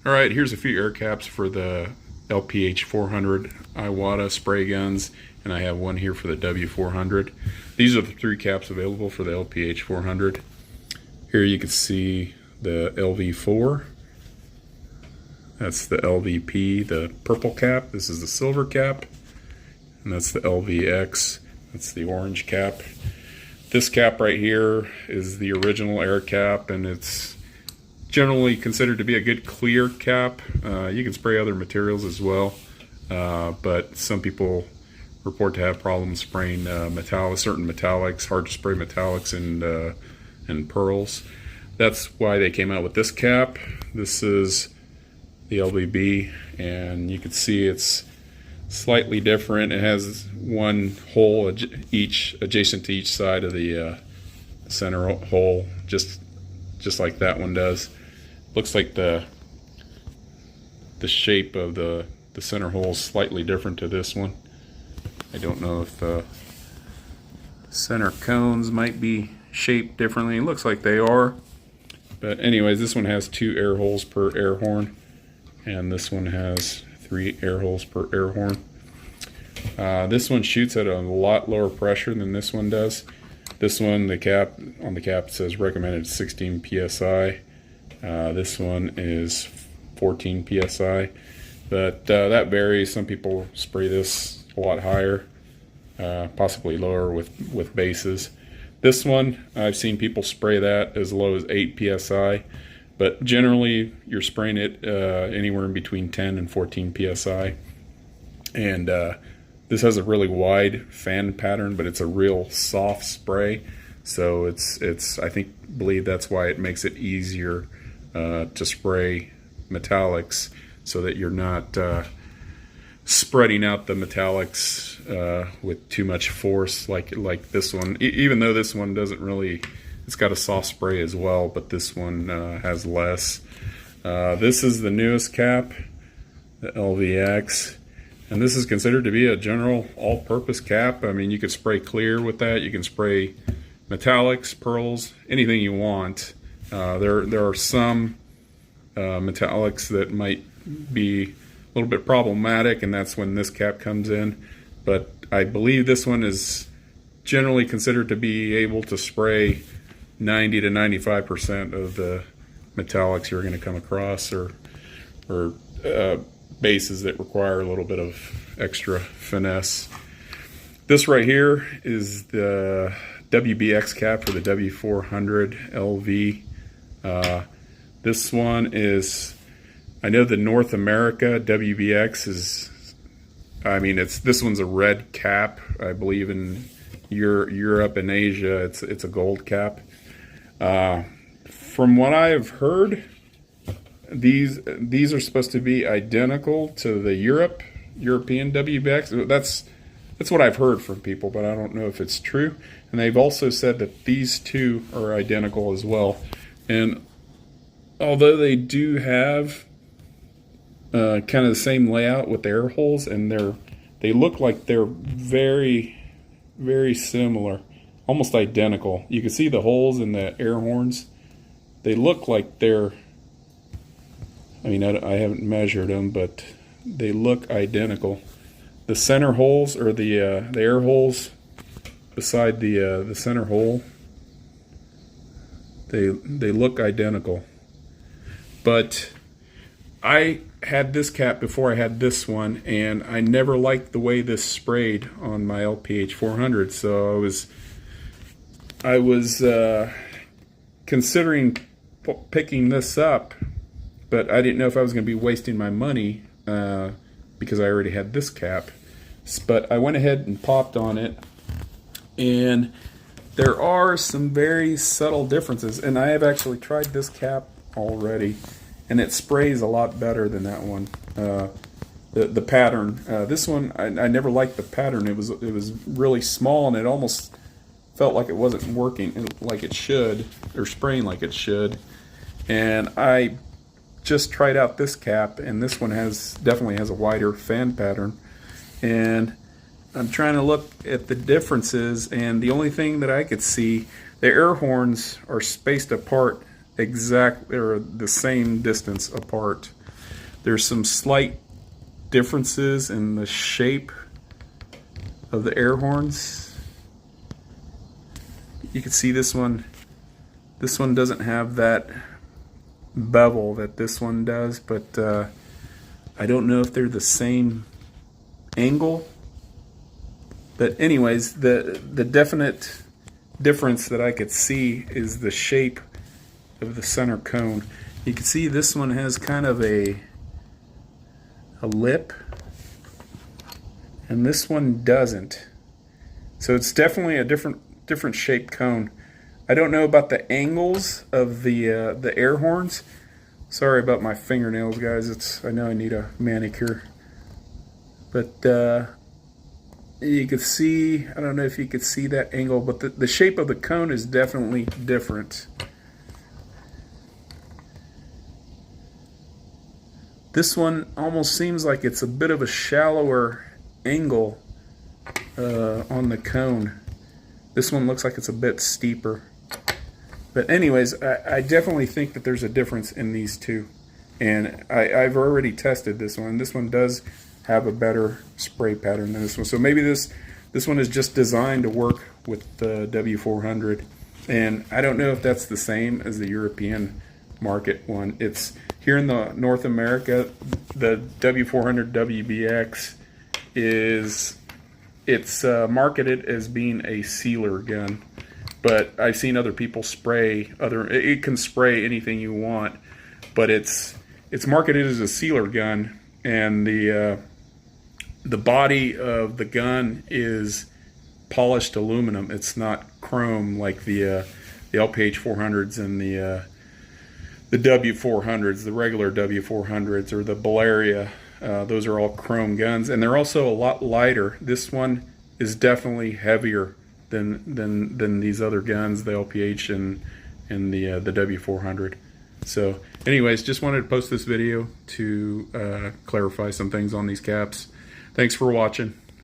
Alright, here's a few air caps for the LPH400 Iwata spray guns, and I have one here for the W400. These are the three caps available for the LPH400. Here you can see the LV4. That's the LVP, the purple cap. This is the silver cap. And that's the LVX. That's the orange cap. This cap right here is the original air cap, and it's generally considered to be a good clear cap. You can spray other materials as well, but some people report to have problems spraying certain metallics, hard to spray metallics and pearls. That's why they came out with this cap. This is the LBB, and you can see it's slightly different. It has one hole adjacent to each side of the center hole, just like that one does. Looks like the shape of the center hole is slightly different to this one. I don't know if the center cones might be shaped differently. It looks like they are. But anyways, this one has 2 air holes per air horn, and this one has 3 air holes per air horn. This one shoots at a lot lower pressure than this one does. This one, on the cap says recommended 16 psi. This one is 14 psi, but that varies. Some people spray this a lot higher, possibly lower with bases. This one, I've seen people spray that as low as 8 psi, but generally you're spraying it anywhere in between 10 and 14 psi. And this has a really wide fan pattern, but it's a real soft spray, so it's I believe that's why it makes it easier to spray metallics, so that you're not spreading out the metallics with too much force like this one. Even though this one doesn't really, it's got a soft spray as well, but this one has less. This is the newest cap, the LVX, and this is considered to be a general all-purpose cap. I mean, you could spray clear with that, you can spray metallics, pearls, anything you want. There are some metallics that might be a little bit problematic, and that's when this cap comes in. But I believe this one is generally considered to be able to spray 90 to 95% of the metallics you're going to come across, or bases that require a little bit of extra finesse. This right here is the WBX cap for the W400 LV. This one is, I know the North America WBX is, I mean, this one's a red cap. I believe in Europe and Asia it's a gold cap. From what I have heard, these are supposed to be identical to the European WBX. That's what I've heard from people, but I don't know if it's true. And they've also said that these two are identical as well. And although they do have kind of the same layout with the air holes, and they look like they're very, very similar, almost identical. You can see the holes in the air horns. They look like they're, I mean, I haven't measured them, but they look identical. The center holes, or the air holes beside the center hole, they look identical. But I had this cap before I had this one, and I never liked the way this sprayed on my LPH400, so I was considering picking this up, but I didn't know if I was going to be wasting my money because I already had this cap. But I went ahead and popped on it, and there are some very subtle differences, and I have actually tried this cap already, and it sprays a lot better than that one. The pattern, this one, I never liked the pattern. It was really small, and it almost felt like it wasn't working like it should, or spraying like it should. And I just tried out this cap, and this one definitely has a wider fan pattern. And I'm trying to look at the differences, and the only thing that I could see, the air horns are spaced apart exactly, or the same distance apart. There's some slight differences in the shape of the air horns. You can see this one doesn't have that bevel that this one does, but I don't know if they're the same angle. But anyways, the definite difference that I could see is the shape of the center cone. You can see this one has kind of a lip, and this one doesn't. So it's definitely a different shaped cone. I don't know about the angles of the air horns. Sorry about my fingernails, guys. I know I need a manicure. But you can see, I don't know if you could see that angle, but the shape of the cone is definitely different. This one almost seems like it's a bit of a shallower angle on the cone. This one looks like it's a bit steeper. But anyways, I definitely think that there's a difference in these two. And I've already tested this one. This one does have a better spray pattern than this one. So maybe this one is just designed to work with the W400. And I don't know if that's the same as the European market one. It's here in the North America, the W400 WBX it's marketed as being a sealer gun. But I've seen other people spray it can spray anything you want, but it's marketed as a sealer gun, and the body of the gun is polished aluminum. It's not chrome like the LPH400s and the W400s, the regular W400s, or the Baleria. Those are all chrome guns, and they're also a lot lighter. This one is definitely heavier than these other guns, the LPH and the W400. So anyways, just wanted to post this video to clarify some things on these caps. Thanks for watching.